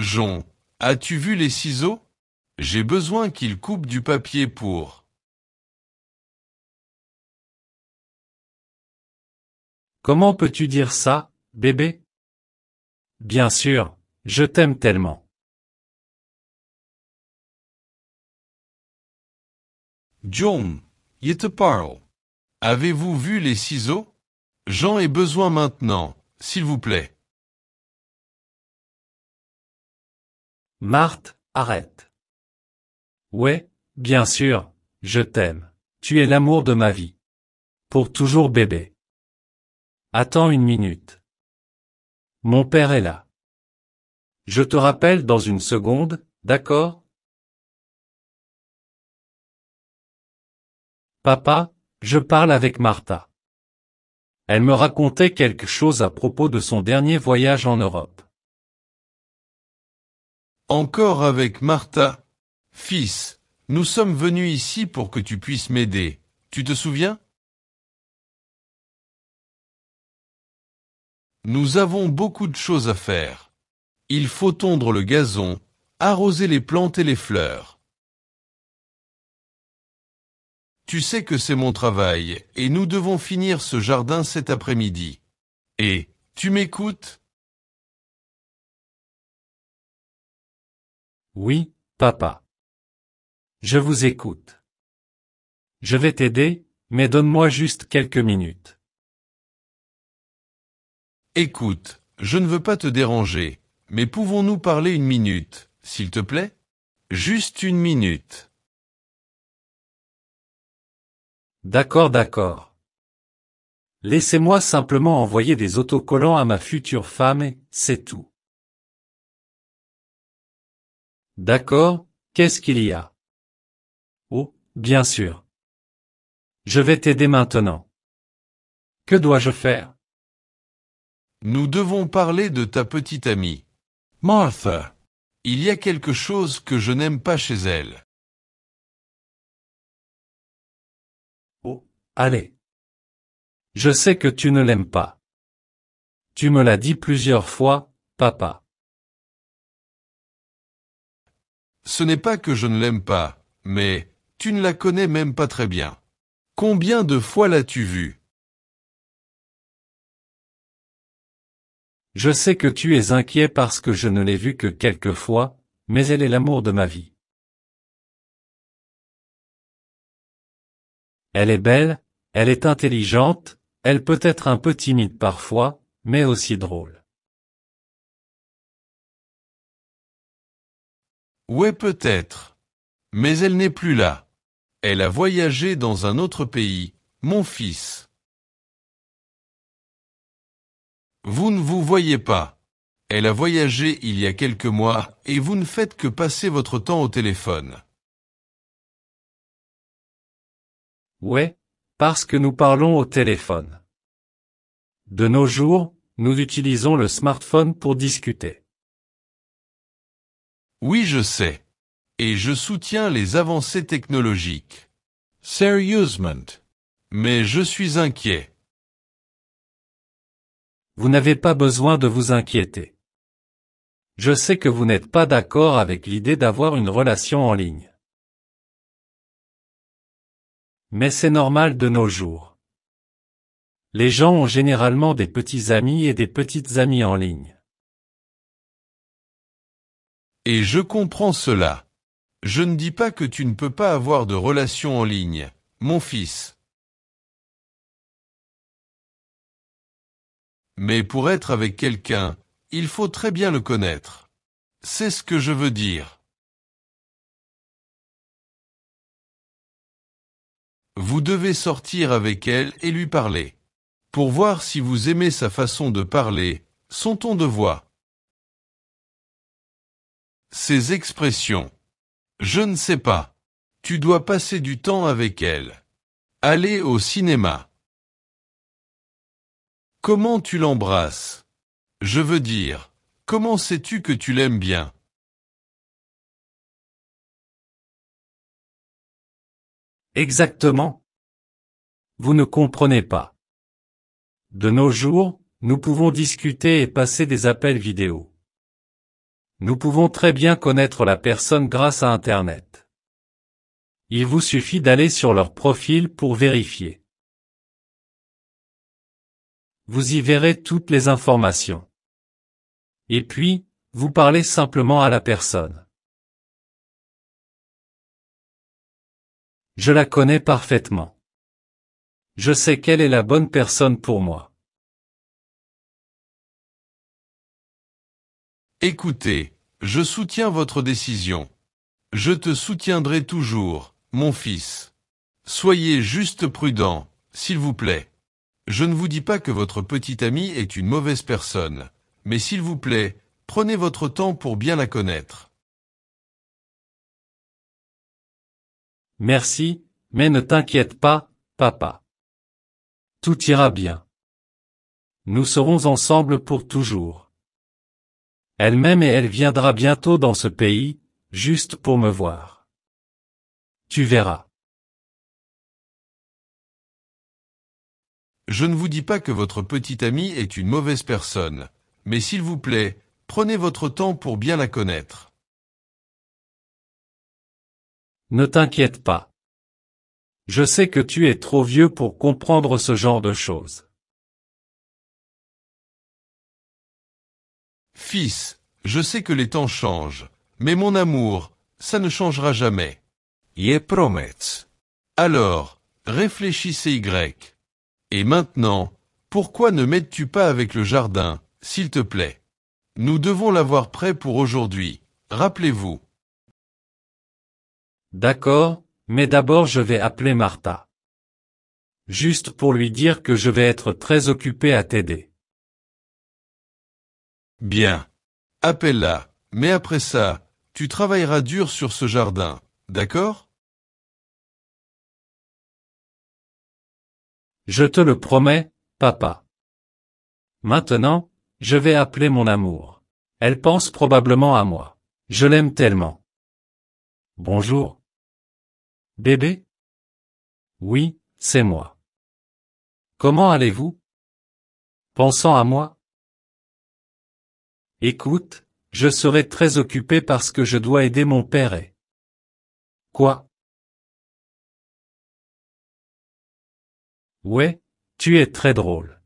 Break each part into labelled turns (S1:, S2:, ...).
S1: Jon, as-tu vu les ciseaux? J'ai besoin qu'ils coupent du papier pour...
S2: Comment peux-tu dire ça, bébé? Bien sûr, je t'aime tellement.
S1: Jon, je te parle. Avez-vous vu les ciseaux? J'en ai besoin maintenant, s'il vous plaît.
S2: Marthe, arrête. Ouais, bien sûr, je t'aime. Tu es l'amour de ma vie. Pour toujours bébé. Attends une minute. Mon père est là. Je te rappelle dans une seconde, d'accord? Papa, je parle avec Martha. Elle me racontait quelque chose à propos de son dernier voyage en Europe.
S1: Encore avec Martha? Fils, nous sommes venus ici pour que tu puisses m'aider. Tu te souviens? Nous avons beaucoup de choses à faire. Il faut tondre le gazon, arroser les plantes et les fleurs. Tu sais que c'est mon travail, et nous devons finir ce jardin cet après-midi. Et, tu m'écoutes?
S2: Oui, papa. Je vous écoute. Je vais t'aider, mais donne-moi juste quelques minutes.
S1: Écoute, je ne veux pas te déranger, mais pouvons-nous parler une minute, s'il te plaît? Juste une minute.
S2: D'accord. Laissez-moi simplement envoyer des autocollants à ma future femme et c'est tout. D'accord, qu'est-ce qu'il y a? Oh, bien sûr. Je vais t'aider maintenant. Que dois-je faire?
S1: Nous devons parler de ta petite amie. Martha. Il y a quelque chose que je n'aime pas chez elle.
S2: Oh, allez. Je sais que tu ne l'aimes pas. Tu me l'as dit plusieurs fois, papa.
S1: Ce n'est pas que je ne l'aime pas, mais tu ne la connais même pas très bien. Combien de fois l'as-tu vue?
S2: Je sais que tu es inquiet parce que je ne l'ai vue que quelques fois, mais elle est l'amour de ma vie. Elle est belle, elle est intelligente, elle peut être un peu timide parfois, mais aussi drôle.
S1: Ouais, peut-être. Mais elle n'est plus là. Elle a voyagé dans un autre pays, mon fils. Vous ne vous voyez pas. Elle a voyagé il y a quelques mois et vous ne faites que passer votre temps au téléphone.
S2: Ouais, parce que nous parlons au téléphone. De nos jours, nous utilisons le smartphone pour discuter.
S1: Oui, je sais. Et je soutiens les avancées technologiques. Sérieusement. Mais je suis inquiet.
S2: Vous n'avez pas besoin de vous inquiéter. Je sais que vous n'êtes pas d'accord avec l'idée d'avoir une relation en ligne. Mais c'est normal de nos jours. Les gens ont généralement des petits amis et des petites amies en ligne.
S1: Et je comprends cela. Je ne dis pas que tu ne peux pas avoir de relation en ligne, mon fils. Mais pour être avec quelqu'un, il faut très bien le connaître. C'est ce que je veux dire. Vous devez sortir avec elle et lui parler. Pour voir si vous aimez sa façon de parler, son ton de voix. Ses expressions. Je ne sais pas. Tu dois passer du temps avec elle. Aller au cinéma. Comment tu l'embrasses? Je veux dire, comment sais-tu que tu l'aimes bien?
S2: Exactement. Vous ne comprenez pas. De nos jours, nous pouvons discuter et passer des appels vidéo. Nous pouvons très bien connaître la personne grâce à Internet. Il vous suffit d'aller sur leur profil pour vérifier. Vous y verrez toutes les informations. Et puis, vous parlez simplement à la personne. Je la connais parfaitement. Je sais quelle est la bonne personne pour moi.
S1: Écoutez, je soutiens votre décision. Je te soutiendrai toujours, mon fils. Soyez juste prudent, s'il vous plaît. Je ne vous dis pas que votre petit ami est une mauvaise personne, mais s'il vous plaît, prenez votre temps pour bien la connaître.
S2: Merci, mais ne t'inquiète pas, papa. Tout ira bien. Nous serons ensemble pour toujours. Elle m'aime et elle viendra bientôt dans ce pays, juste pour me voir. Tu verras.
S1: Je ne vous dis pas que votre petit ami est une mauvaise personne, mais s'il vous plaît, prenez votre temps pour bien la connaître.
S2: Ne t'inquiète pas. Je sais que tu es trop vieux pour comprendre ce genre de choses.
S1: Fils, je sais que les temps changent, mais mon amour, ça ne changera jamais. Je promets. Alors, réfléchissez Y. Et maintenant, pourquoi ne m'aides-tu pas avec le jardin, s'il te plaît? Nous devons l'avoir prêt pour aujourd'hui, rappelez-vous.
S2: D'accord, mais d'abord je vais appeler Martha. Juste pour lui dire que je vais être très occupé à t'aider.
S1: Bien. Appelle-la, mais après ça, tu travailleras dur sur ce jardin, d'accord?
S2: Je te le promets, papa. Maintenant, je vais appeler mon amour. Elle pense probablement à moi. Je l'aime tellement. Bonjour. Bébé? Oui, c'est moi. Comment allez-vous? Pensant à moi? Écoute, je serai très occupé parce que je dois aider mon père et... Quoi? Ouais, tu es très drôle.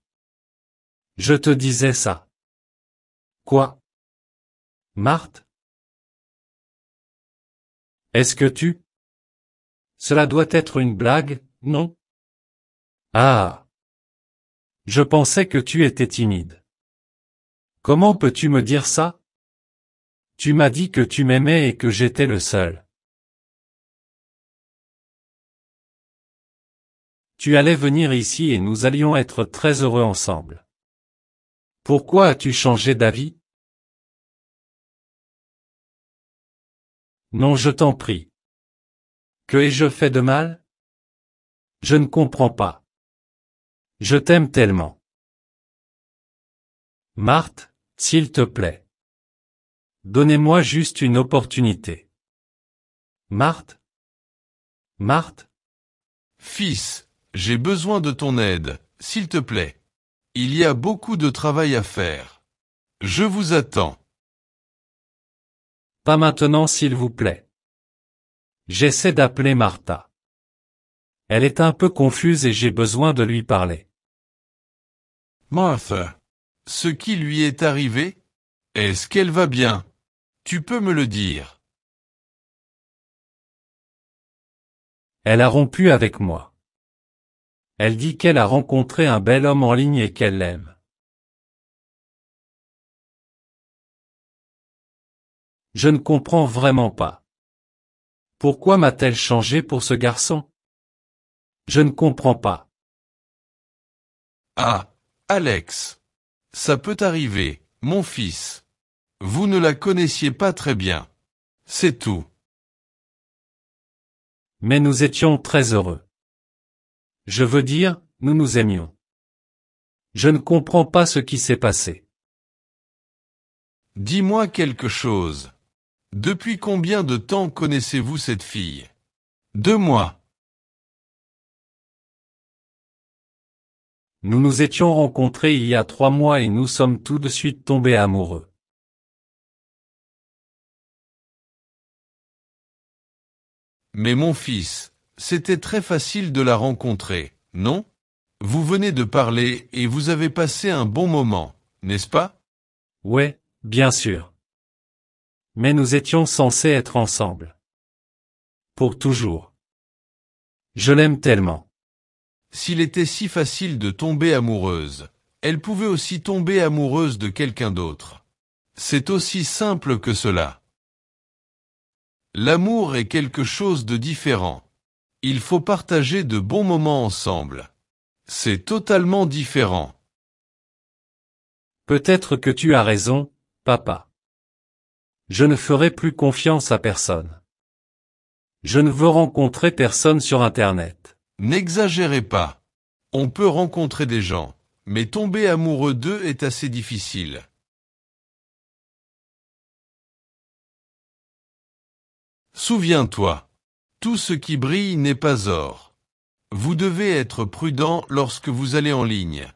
S2: Je te disais ça. Quoi? Marthe? Est-ce que tu... Cela doit être une blague, non? Ah! Je pensais que tu étais timide. Comment peux-tu me dire ça? Tu m'as dit que tu m'aimais et que j'étais le seul. Tu allais venir ici et nous allions être très heureux ensemble. Pourquoi as-tu changé d'avis? Non, je t'en prie. Que ai-je fait de mal? Je ne comprends pas. Je t'aime tellement. Marthe, s'il te plaît. Donnez-moi juste une opportunité. Marthe? Marthe?
S1: Fils, j'ai besoin de ton aide, s'il te plaît. Il y a beaucoup de travail à faire. Je vous attends.
S2: Pas maintenant s'il vous plaît. J'essaie d'appeler Martha. Elle est un peu confuse et j'ai besoin de lui parler.
S1: Martha. Ce qui lui est arrivé? Est-ce qu'elle va bien? Tu peux me le dire.
S2: Elle a rompu avec moi. Elle dit qu'elle a rencontré un bel homme en ligne et qu'elle l'aime. Je ne comprends vraiment pas. Pourquoi m'a-t-elle changé pour ce garçon? Je ne comprends pas.
S1: Ah, Alex. Ça peut arriver, mon fils. Vous ne la connaissiez pas très bien. C'est tout.
S2: Mais nous étions très heureux. Je veux dire, nous nous aimions. Je ne comprends pas ce qui s'est passé.
S1: Dis-moi quelque chose. Depuis combien de temps connaissez-vous cette fille? 2 mois.
S2: Nous nous étions rencontrés il y a 3 mois et nous sommes tout de suite tombés amoureux.
S1: Mais mon fils, c'était très facile de la rencontrer, non? Vous venez de parler et vous avez passé un bon moment, n'est-ce pas?
S2: Ouais, bien sûr. Mais nous étions censés être ensemble. Pour toujours. Je l'aime tellement.
S1: S'il était si facile de tomber amoureuse, elle pouvait aussi tomber amoureuse de quelqu'un d'autre. C'est aussi simple que cela. L'amour est quelque chose de différent. Il faut partager de bons moments ensemble. C'est totalement différent.
S2: Peut-être que tu as raison, papa. Je ne ferai plus confiance à personne. Je ne veux rencontrer personne sur Internet.
S1: N'exagérez pas. On peut rencontrer des gens, mais tomber amoureux d'eux est assez difficile. Souviens-toi, tout ce qui brille n'est pas or. Vous devez être prudent lorsque vous allez en ligne.